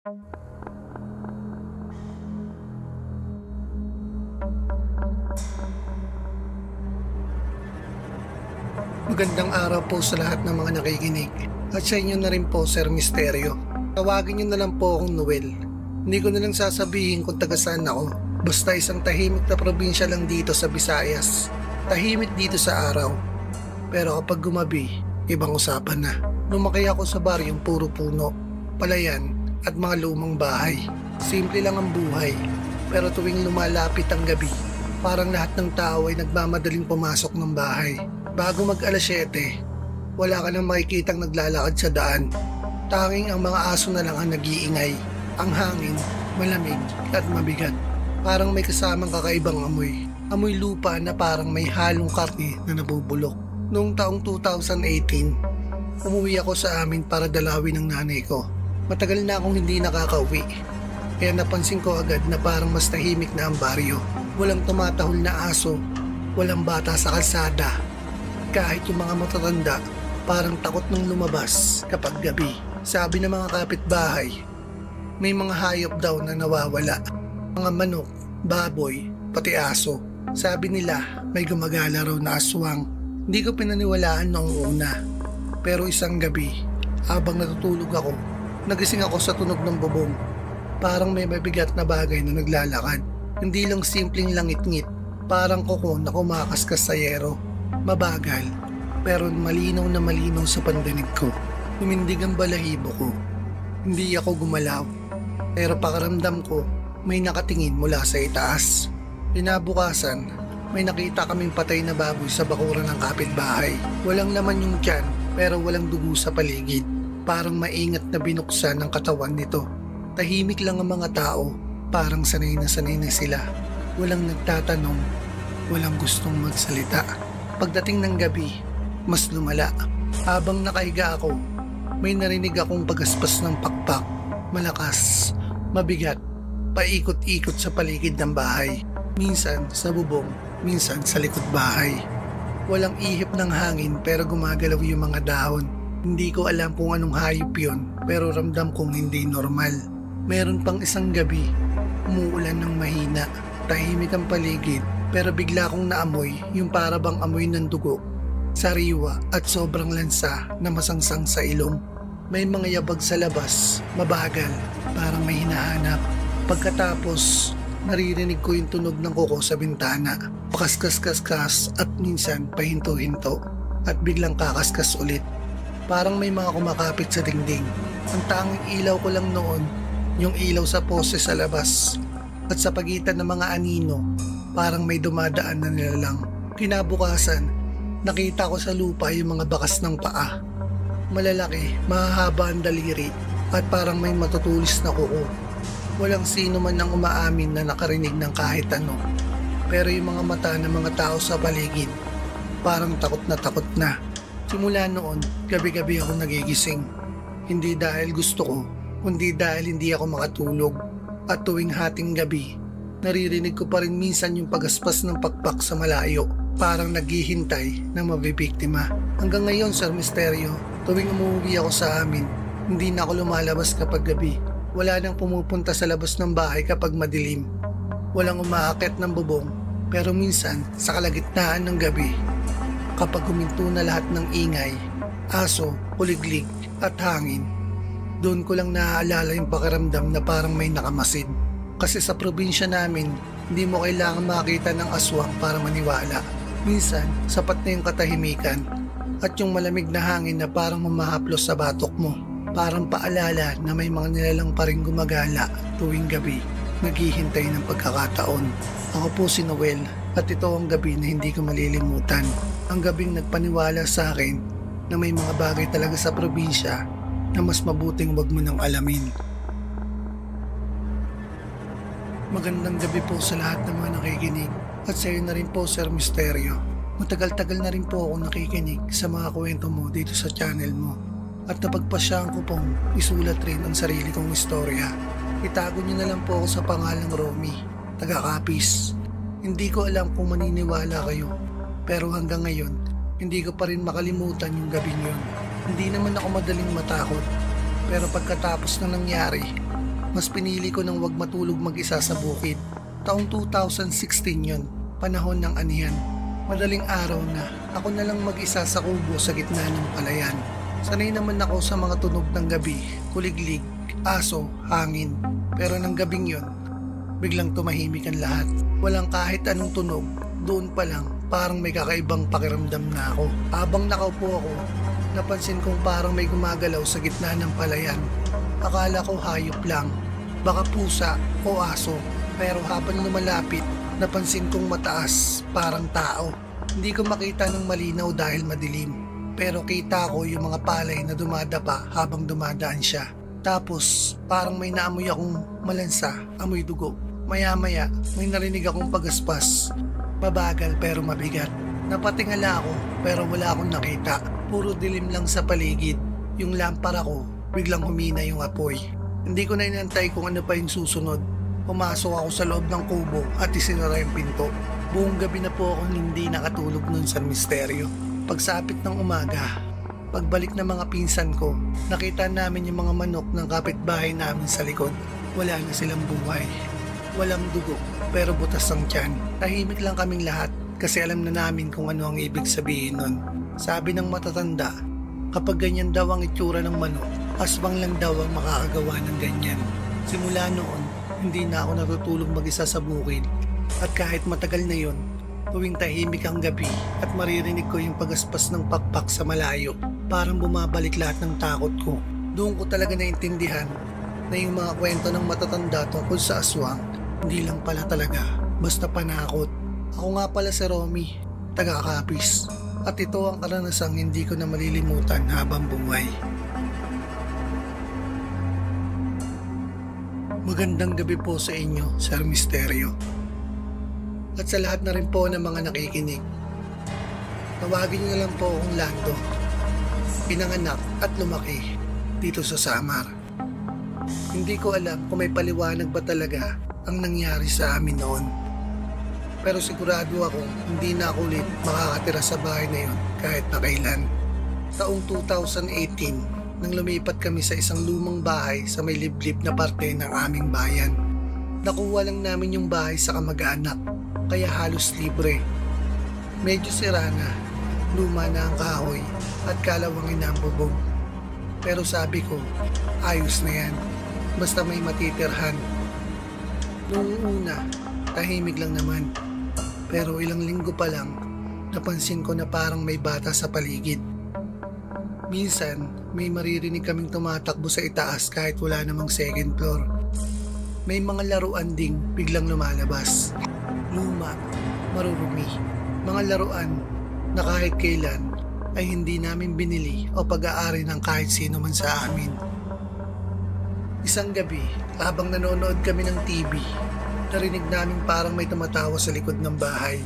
Magandang araw po sa lahat ng mga nakikinig. At sa inyo na rin po, Sir Misterio. Tawagin niyo na lang po akong Noel. Hindi ko na lang sasabihin kung taga saan ako. Basta isang tahimik na probinsya lang dito sa Visayas. Tahimik dito sa araw. Pero kapag gumabi, ibang usapan na. Lumaki ako sa baryong puro puno, palayan at mga lumang bahay. Simple lang ang buhay. Pero tuwing lumalapit ang gabi, parang lahat ng tao ay nagmamadaling pumasok ng bahay. Bago mag alas 7, wala ka nang makikitang naglalakad sa daan. Tanging ang mga aso na lang ang nag-iingay. Ang hangin, malamig at mabigat. Parang may kasamang kakaibang amoy. Amoy lupa na parang may halong karne na nabubulok. Noong taong 2018, umuwi ako sa amin para dalawin ng nanay ko. Matagal na akong hindi nakakauwi. Kaya napansin ko agad na parang mas tahimik na ang baryo. Walang tumatahol na aso, walang bata sa kalsada. Kahit yung mga matatanda, parang takot nang lumabas kapag gabi. Sabi ng mga kapitbahay, may mga hayop daw na nawawala. Mga manok, baboy, pati aso. Sabi nila may gumagala raw na aswang. Hindi ko pinaniwalaan noong una. Pero isang gabi, habang natutulog ako, nagising ako sa tunog ng bubong. Parang may mabigat na bagay na naglalakad. Hindi lang simpleng langit-ngit, parang kuko na kumakaskas sa yero. Mabagal, pero malinaw na malinaw sa pandinig ko. Tumindig ang balahibo ko. Hindi ako gumalaw, pero pakaramdam ko may nakatingin mula sa itaas. Kinabukasan, may nakita kaming patay na baboy sa bakuran ng kapitbahay. Walang laman yung tiyan, pero walang dugo sa paligid. Parang maingat na binuksan ng katawan nito. Tahimik lang ang mga tao, parang sanay na sila. Walang nagtatanong, walang gustong magsalita. Pagdating ng gabi, mas lumala. Habang nakahiga ako, may narinig akong pagaspas ng pakpak. Malakas, mabigat, paikot-ikot sa paligid ng bahay. Minsan sa bubong, minsan sa likod bahay. Walang ihip ng hangin pero gumagalaw yung mga dahon. Hindi ko alam kung anong hayop yun, pero ramdam kong hindi normal. Meron pang isang gabi, umuulan ng mahina. Tahimik ang paligid, pero bigla kong naamoy yung para bang amoy ng dugo, sariwa at sobrang lansa na masangsang sa ilong. May mga yabag sa labas, mabagal, parang may hinahanap. Pagkatapos, naririnig ko yung tunog ng kuko sa bintana. Pakaskas-kaskas at minsan pahinto-hinto at biglang kakaskas ulit. Parang may mga kumakapit sa dingding. Ang tanging ilaw ko lang noon, yung ilaw sa pose sa labas at sa pagitan ng mga anino. Parang may dumadaan na nilalang. Kinabukasan, nakita ko sa lupa yung mga bakas ng paa. Malalaki, mahahaba ang daliri at parang may matutulis na kuko. Walang sino man ang umaamin na nakarinig ng kahit ano. Pero yung mga mata ng mga tao sa paligid, parang takot na. Simula noon, gabi-gabi ako nagigising. Hindi dahil gusto ko, kundi dahil hindi ako makatulog. At tuwing hating gabi, naririnig ko pa rin minsan yung pagaspas ng pakpak sa malayo. Parang naghihintay na mabibiktima. Hanggang ngayon, Sir Misterio, tuwing umuwi ako sa amin, hindi na ako lumalabas kapag gabi. Wala nang pumupunta sa labas ng bahay kapag madilim. Walang umaakit ng bubong, pero minsan sa kalagitnaan ng gabi, kapag huminto na lahat ng ingay, aso, kuliglig at hangin, doon ko lang naaalala yung pakiramdam na parang may nakamasid. Kasi sa probinsya namin, hindi mo kailangan makita ng aswang para maniwala. Minsan, sapat na yung katahimikan at yung malamig na hangin na parang mamahaplos sa batok mo. Parang paalala na may mga nilalang pa rin gumagala tuwing gabi, naghihintay ng pagkakataon. Ako po si Noel at ito ang gabi na hindi ko malilimutan. Ang gabing nagpaniwala sa akin na may mga bagay talaga sa probinsya na mas mabuting wag mo nang alamin. Magandang gabi po sa lahat ng mga nakikinig at sa iyo na rin po, Sir Misterio. Matagal-tagal na rin po ako nakikinig sa mga kwento mo dito sa channel mo at napagpasyaan ko pong isulat rin ang sarili kong istorya. Itago niyo na lang po ako sa pangalang Romy, taga-Capiz. Hindi ko alam kung maniniwala kayo, pero hanggang ngayon, hindi ko pa rin makalimutan yung gabing yun. Hindi naman ako madaling matakot, pero pagkatapos na nangyari, mas pinili ko nang wag matulog mag-isa sa bukid. Taong 2016 yon, panahon ng anihan. Madaling araw na, ako na lang mag-isa sa kubo sa gitna ng palayan. Sanay naman ako sa mga tunog ng gabi, kuliglig, aso, hangin. Pero ng gabing yon, biglang tumahimik ang lahat. Walang kahit anong tunog, doon pa lang parang may kakaibang pakiramdam na ako. Habang nakaupo ako, napansin kong parang may gumagalaw sa gitna ng palayan. Akala ko hayop lang, baka pusa o aso. Pero habang lumalapit, napansin kong mataas, parang tao. Hindi ko makita ng malinaw dahil madilim. Pero kita ko yung mga palay na dumadapa habang dumadaan siya. Tapos parang may naamoy akong malansa, amoy dugo. Maya-maya may narinig akong pagaspas. Mabagal pero mabigat. Napatingala ako pero wala akong nakita. Puro dilim lang sa paligid. Yung lampara ko, biglang humina yung apoy. Hindi ko na inantay kung ano pa yung susunod. Pumasok ako sa loob ng kubo at isinara yung pinto. Buong gabi na po akong hindi nakatulog nun sa misteryo. Pagsapit ng umaga, pagbalik ng mga pinsan ko, nakita namin yung mga manok ng kapitbahay namin sa likod. Wala na silang buhay. Walang dugo, pero butas ang tiyan. Tahimik lang kaming lahat kasi alam na namin kung ano ang ibig sabihin nun. Sabi ng matatanda, kapag ganyan daw ang itsura ng manok, aswang lang daw ang makakagawa ng ganyan. Simula noon, hindi na ako natutulog mag-isa sa bukid. At kahit matagal na yon, tuwing tahimik ang gabi at maririnig ko yung pagaspas ng pakpak sa malayo, parang bumabalik lahat ng takot ko. Doon ko talaga naintindihan na yung mga kwento ng matatanda tungkol sa aswang, hindi lang pala talaga, basta panakot. Ako nga pala si Romy, taga-Capiz. At ito ang karanasang hindi ko na malilimutan habang buhay. Magandang gabi po sa inyo, Sir Misteryo. At sa lahat na rin po ng mga nakikinig. Tawagin niyo na lang po akong Lando. Pinanganak at lumaki dito sa Samar. Hindi ko alam kung may paliwanag ba talaga ang nangyari sa amin noon. Pero sigurado ako hindi na ako ulit makakatira sa bahay na yun kahit na kailan. Taong 2018, nang lumipat kami sa isang lumang bahay sa may liblib na parte ng aming bayan. Nakuha lang namin yung bahay sa kamag-anak, kaya halos libre. Medyo sira na, luma na ang kahoy at kalawangin na ang bubong. Pero sabi ko, ayos na yan, basta may matitirhan. Noong una, tahimik lang naman. Pero ilang linggo pa lang, napansin ko na parang may bata sa paligid. Minsan, may maririnig kaming tumatakbo sa itaas kahit wala namang second floor. May mga laruan ding biglang lumalabas. Luma, marurumi. Mga laruan na kahit kailan ay hindi namin binili o pag-aari ng kahit sino man sa amin. Isang gabi, habang nanonood kami ng TV, narinig namin parang may tumatawa sa likod ng bahay.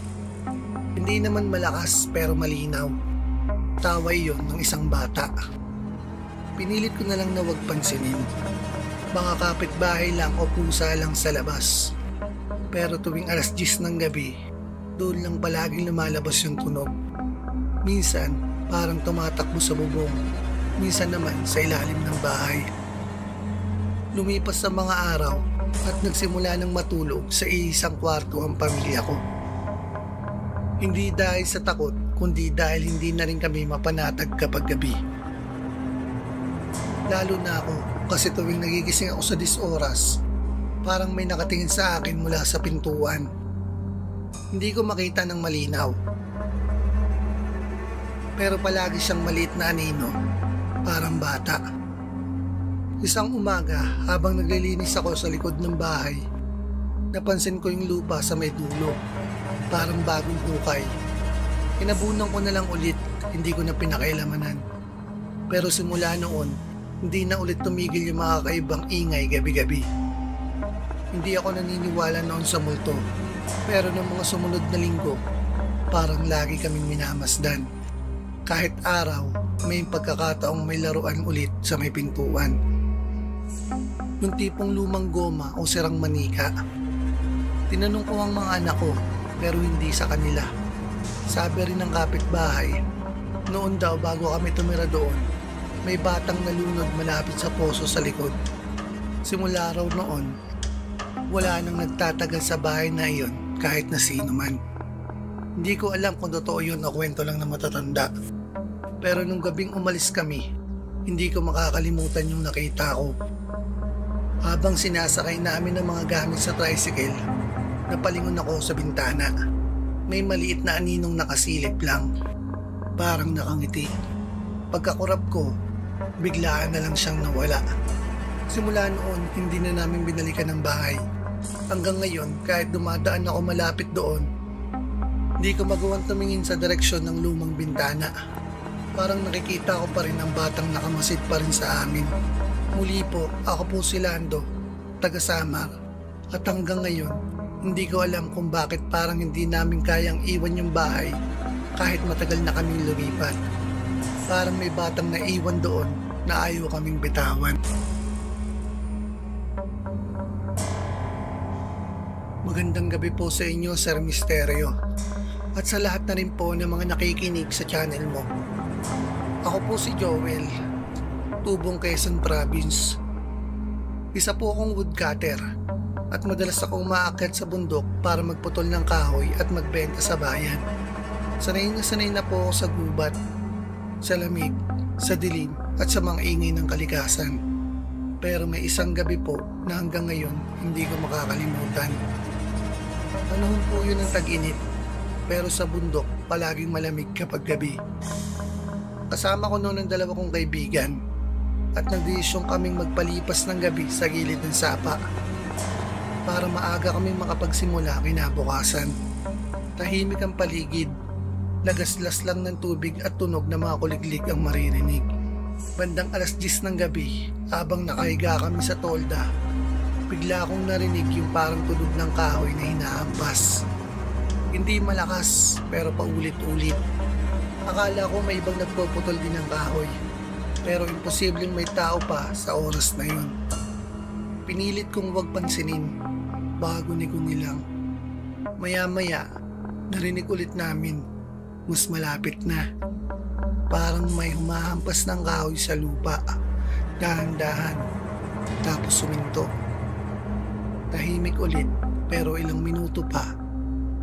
Hindi naman malakas pero malinaw. Tawa iyon ng isang bata. Pinilit ko na lang na wag pansinin. Mga kapitbahay lang o pusa lang sa labas. Pero tuwing alas 10 ng gabi, doon lang palaging lumalabas yung tunog. Minsan, parang tumatakbo sa bubong. Minsan naman sa ilalim ng bahay. Lumipas sa mga araw at nagsimula ng matulog sa isang kwarto ang pamilya ko. Hindi dahil sa takot, kundi dahil hindi na rin kami mapanatag kapag gabi. Lalo na ako kasi tuwing nagigising ako sa 10 oras, parang may nakatingin sa akin mula sa pintuan. Hindi ko makita ng malinaw. Pero palagi siyang maliit na anino, parang bata. Isang umaga habang naglilinis ako sa likod ng bahay, napansin ko yung lupa sa may dulo, parang bagong hukay. Inabunan ko na lang ulit, hindi ko na pinakailaman. Pero simula noon, hindi na ulit tumigil yung mga kakaibang ingay gabi-gabi. Hindi ako naniniwala noon sa multo, pero ng mga sumunod na linggo, parang lagi kaming minamasdan. Kahit araw, may pagkakataong may laruan ulit sa may pintuan. Yung tipong lumang goma o sirang manika. Tinanong ko ang mga anak ko, pero hindi sa kanila. Sabi rin ng kapitbahay, noon daw bago kami tumira doon, may batang nalunod malapit sa poso sa likod. Simula raw noon, wala nang nagtatagal sa bahay na iyon kahit na sino man. Hindi ko alam kung totoo yun o kwento lang na matatanda. Pero nung gabing umalis kami, hindi ko makakalimutan yung nakita ko. Habang sinasakay namin ng mga gamit sa tricycle, napalingon ako sa bintana. May maliit na aninong nakasilip lang, parang nakangiti. Pagkakurap ko, biglaan na lang siyang nawala. Simula noon, hindi na namin binalikan ng bahay. Hanggang ngayon, kahit dumadaan ako malapit doon, hindi ko magawang tumingin sa direksyon ng lumang bintana. Parang nakikita ko pa rin ang batang nakamasid pa rin sa amin. Muli po, ako po si Lando, taga Samar. At hanggang ngayon, hindi ko alam kung bakit parang hindi namin kayang iwan yung bahay kahit matagal na kaming lumipat. Parang may batang naiwan doon na ayaw kaming bitawan. Magandang gabi po sa inyo, Sir Misterio. At sa lahat na rin po ng mga nakikinig sa channel mo. Ako po si Joel, tubong Quezon Province. Isa po akong woodcutter at madalas akong maakyat sa bundok para magputol ng kahoy at magbenta sa bayan. Sanay na po ako sa gubat, sa lamig, sa dilim at sa mga ingay ng kalikasan. Pero may isang gabi po na hanggang ngayon hindi ko makakalimutan. Panahon po yun ng tag-init, pero sa bundok palaging malamig kapag gabi. Kasama ko noon ang dalawa kong kaibigan at nagdesisyon kaming magpalipas ng gabi sa gilid ng sapa para maaga kaming makapagsimula kinabukasan. Tahimik ang paligid, lagaslas lang ng tubig at tunog ng mga kuliglig ang maririnig. Bandang 10:00 ng gabi, habang nakahiga kami sa tolda, bigla akong narinig yung parang tunog ng kahoy na hinahampas. Hindi malakas pero paulit-ulit. Akala ko may ibang nagpuputol din ng kahoy, pero imposibleng may tao pa sa oras na yun. Pinilit kong huwag pansinin, bago ni lang. Maya-maya, narinig ulit namin, mas malapit na. Parang may humahampas ng kahoy sa lupa, dahan-dahan, tapos suminto. Tahimik ulit, pero ilang minuto pa,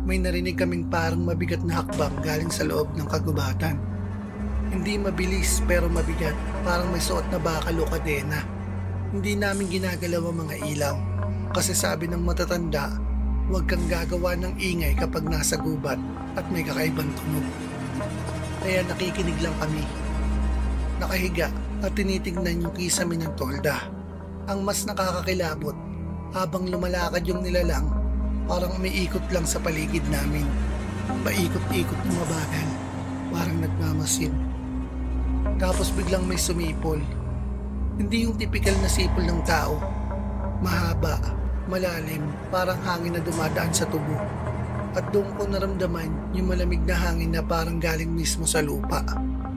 may narinig kaming parang mabigat na hakbang galing sa loob ng kagubatan. Hindi mabilis pero mabigat, parang may suot na bakal o kadena. Hindi namin ginagalaw ang mga ilaw, kasi sabi ng matatanda, huwag kang gagawa ng ingay kapag nasa gubat at may kakaibang tunog. Kaya nakikinig lang kami, nakahiga at tinitignan yung kisame ng tolda. Ang mas nakakakilabot, habang lumalakad yung nilalang, parang umiikot lang sa paligid namin. Paikot-ikot na mabagal, parang nagmamasid. Tapos biglang may sumipol. Hindi yung tipikal na sipol ng tao. Mahaba, malalim, parang hangin na dumadaan sa tubo. At doon ko naramdaman yung malamig na hangin na parang galing mismo sa lupa.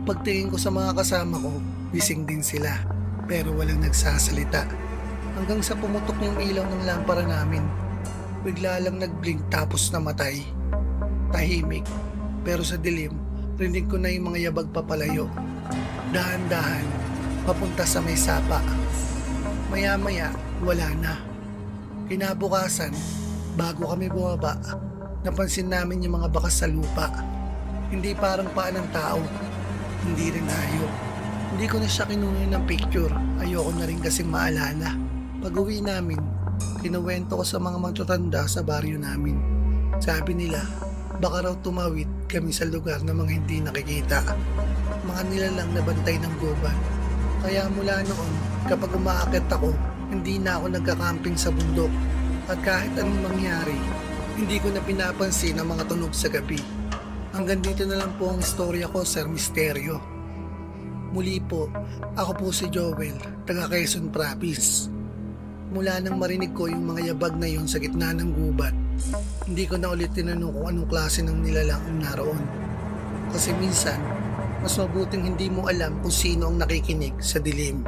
Pagtingin ko sa mga kasama ko, gising din sila, pero walang nagsasalita. Hanggang sa pumutok yung ilaw ng lampara namin. Bigla lang nag-blink tapos namatay. Tahimik, pero sa dilim, rinig ko na yung mga yabag papalayo. Dahan-dahan, papunta sa may sapa. Maya-maya, wala na. Kinabukasan, bago kami bumaba, napansin namin yung mga bakas sa lupa. Hindi parang paa ng tao, hindi rin hayop. Hindi ko na siya kinuha ng picture, ayoko na rin kasing maalala. Pag-uwi namin, kinuwento ko sa mga matatanda sa baryo namin. Sabi nila, baka raw tumawid kami sa lugar na mga hindi nakikita. Mga nilalang na bantay ng gubat. Kaya mula noon, kapag umaakyat ako, hindi na ako nagkakamping sa bundok. At kahit anong mangyari, hindi ko na pinapansin ang mga tunog sa gabi. Hanggang dito na lang po ang istorya ko, Sir Misterio. Muli po, ako po si Joel, taga Quezon Province. Mula nang marinig ko yung mga yabag na yon sa gitna ng gubat, hindi ko na ulit tinanong kung anong klase ng nilalang ang naroon. Kasi minsan, mas mabuting hindi mo alam kung sino ang nakikinig sa dilim.